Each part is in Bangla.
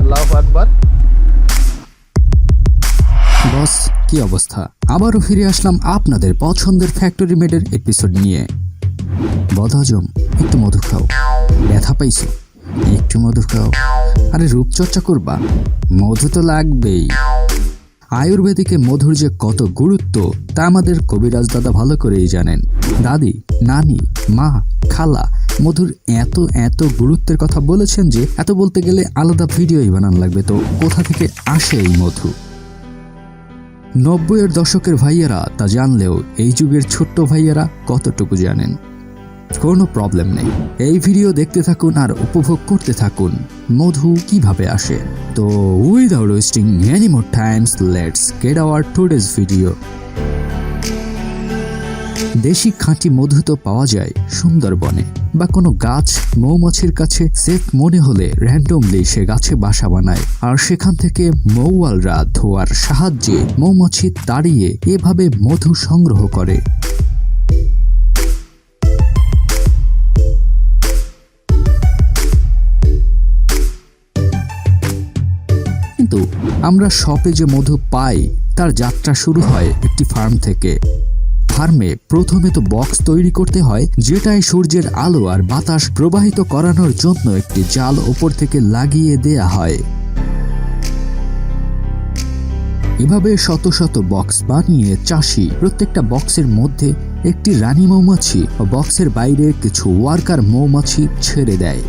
আল্লাহু আকবার। বস, কি অবস্থা? আবারও ফিরে আসলাম আপনাদের পছন্দের ফ্যাক্টরি মেডের এপিসোড নিয়ে। বদহজম, একটু মধু খাও। ব্যথা পাইছো, একটু মধু খাও। আরে রূপচর্চা করবা, মধু তো লাগবেই। আয়ুর্বেদিকে মধুর যে কত গুরুত্ব তা আমাদের কবিরাজ দাদা ভালো করেই জানেন। দাদি, নানি, মা, খালা মধুর এত এত গুরুত্বের কথা বলেছেন যে এত বলতে গেলে আলাদা ভিডিওই বানানো লাগবে। তো কোথা থেকে আসে এই মধু? 90-এর দশকের ভাইয়েরা তা জানলেও এই যুগের ছোট্ট ভাইয়েরা কতটুকু জানেন? কোনো প্রবলেম নেই, এই ভিডিও দেখতে থাকুন আর উপভোগ করতে থাকুন মধু কিভাবে আসে। তো without wasting any more Times, let's get hour today's video. দেশি খাঁটি মধু তো পাওয়া যায় সুন্দরবনে বা কোনো গাছ মৌমাছির কাছে সেফ মনে হলে র্যান্ডমলি সে গাছে বাসা বানায়, আর সেখান থেকে মৌয়ালরা ধোয়ার সাহায্যে মৌমাছি তাড়িয়ে এভাবে মধু সংগ্রহ করে। কিন্তু আমরা শপে যে মধু পাই তার যাত্রা শুরু হয় একটি ফার্ম থেকে। ফার্মে প্রথমে তো বক্স তৈরি করতে হয়, যেটাই সূর্যের আলো আর বাতাস প্রবাহিত করানোর জন্য একটি জাল ওপর থেকে লাগিয়ে দেয়া হয়। এভাবে শত শত বক্স বানিয়ে চাষি প্রত্যেকটা বক্সের মধ্যে একটি রানী মৌমাছি ও বক্সের বাইরে কিছু ওয়ার্কার মৌমাছি ছেড়ে দেয়।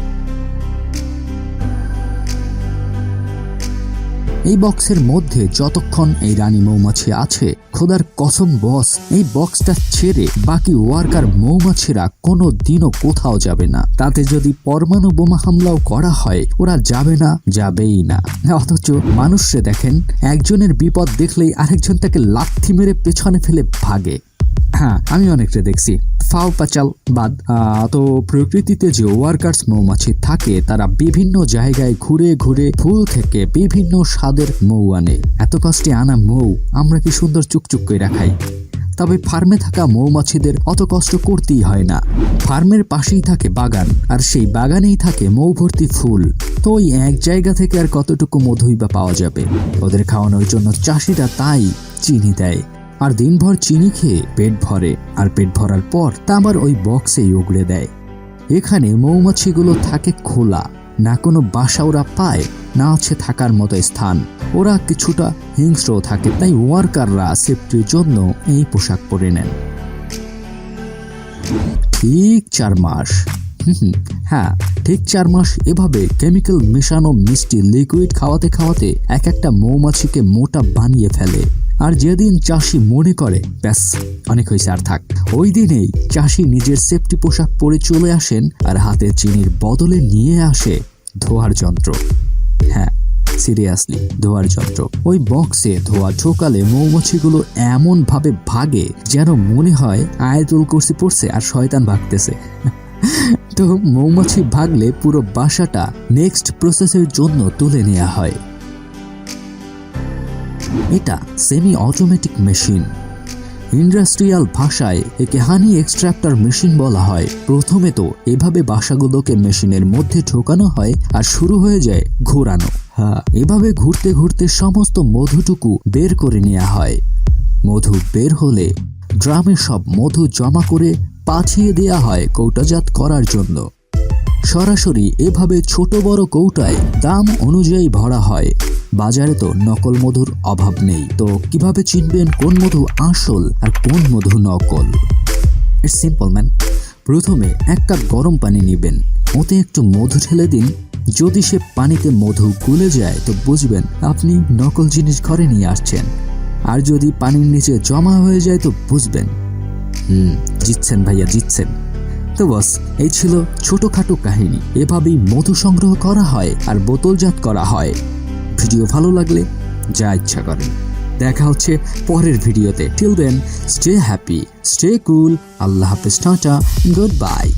এই বক্সের মধ্যে যতক্ষণ এই রানী মৌমাছি আছে, খোদার কসম বস, এই বক্সটা ছেড়ে বাকি ওয়ার্কার মৌমাছিরা কোনো দিনও কোথাও যাবে না। তাতে যদি পরমাণু বোমা হামলাও করা হয় ওরা যাবে না, যাবেই না। অথচ মানুষরে দেখেন, একজনের বিপদ দেখলেই আরেকজন তাকে লাথি মেরে পেছনে ফেলে ভাগে। হ্যাঁ, আমি অনেকটা দেখছি। ফাও পাচাল বাদ। তো প্রকৃতিতে যে ওয়ার্কার্স মৌমাছি থাকে তারা বিভিন্ন জায়গায় ঘুরে ঘুরে ফুল থেকে বিভিন্ন স্বাদের মৌ আনে। এত কষ্টে আনা মৌ আমরা কি সুন্দর চুকচুক করে রাখাই। তবে ফার্মে থাকা মৌমাছিদের অত কষ্ট করতেই হয় না। ফার্মের পাশেই থাকে বাগান, আর সেই বাগানেই থাকে মৌ ভর্তি ফুল। তো ওই এক জায়গা থেকে আর কতটুকু মধুই বা পাওয়া যাবে? ওদের খাওয়ানোর জন্য চাষিরা তাই চিনি দেয়, আর দিনভর চিনি খেয়ে পেট ভরে, আর পেট ভরার পর তা আবার ওই বক্সেই উগড়ে দেয়। এখানে মৌমাছিগুলো থাকে খোলা, না কোনো বাসা ওরা পায়, না আছে থাকার মতো স্থান। ওরা কিছুটা হিংস্র থাকে, তাই ওয়ার্কাররা সেফটির জন্য এই পোশাক পরে নেন। ঠিক 4 মাস, হ্যাঁ ঠিক 4 মাস এভাবে কেমিক্যাল মেশানো মিষ্টি লিকুইড খাওয়াতে খাওয়াতে এক একটা মৌমাছিকে মোটা বানিয়ে ফেলে। আর যেদিন চাষি মনে করে ব্যাস অনেক হয়েছে আর থাক, ওই দিনেই চাষি নিজের সেফটি পোশাক পরে চলে আসেন আর হাতে চিনির বদলে নিয়ে আসে ধোয়ার যন্ত্র। হ্যাঁ সিরিয়াসলি, ধোয়ার যন্ত্র। ওই বক্সে ধোয়া ঢোকালে মৌমাছিগুলো এমন ভাবে ভাগে যেন মনে হয় আয়াতুল কুরসি পড়ছে আর শয়তান ভাগতেছে। তো মৌমাছি ভাগলে পুরো বাসাটা নেক্সট প্রসেসের জন্য তুলে নেওয়া হয়। এটা সেমি অটোমেটিক মেশিন। ইন্ডাস্ট্রিয়াল ভাষায় একে হানি এক্সট্রাক্টর মেশিন বলা হয়। প্রথমে তো এভাবে বাসাগুলোকে মেশিনের মধ্যে ঢোকানো হয় আর শুরু হয়ে যায় ঘোরানো। হ্যাঁ, এভাবে ঘুরতে ঘুরতে সমস্ত মধুটুকু বের করে নেওয়া হয়। মধু বের হলে ড্রামে সব মধু জমা করে পাঠিয়ে দেয়া হয় কৌটাজাত করার জন্য। সরাসরি এভাবে ছোট বড় কৌটায় দাম অনুযায়ী ভরা হয়। বাজারে তো নকল মধুর অভাব নেই, তো কিভাবে চিনবেন কোন মধু আসল আর কোন মধু নকল? It's simple man. প্রথমে 1 কাপ গরম পানি নেবেন, ওতে একটু মধু ঢেলে দিন। যদি সে পানিতে মধু গুলে যায় তো বুঝবেন আপনি নকল জিনিস ঘরে নিয়ে আসছেন, আর যদি পানির নিচে জমা হয়ে যায় তো বুঝবেন জিতছেন ভাইয়া, জিতছেন। তো বস, এই ছিল ছোটখাটো কাহিনী। এভাবেই মধু সংগ্রহ করা হয় আর বোতলজাত করা হয়। ভিডিও ভালো লাগলে যা ইচ্ছা করেন। দেখা হচ্ছে পরের ভিডিওতে। Till then stay happy, stay cool. আল্লাহ হাফেজ, টাটা, গুড বাই।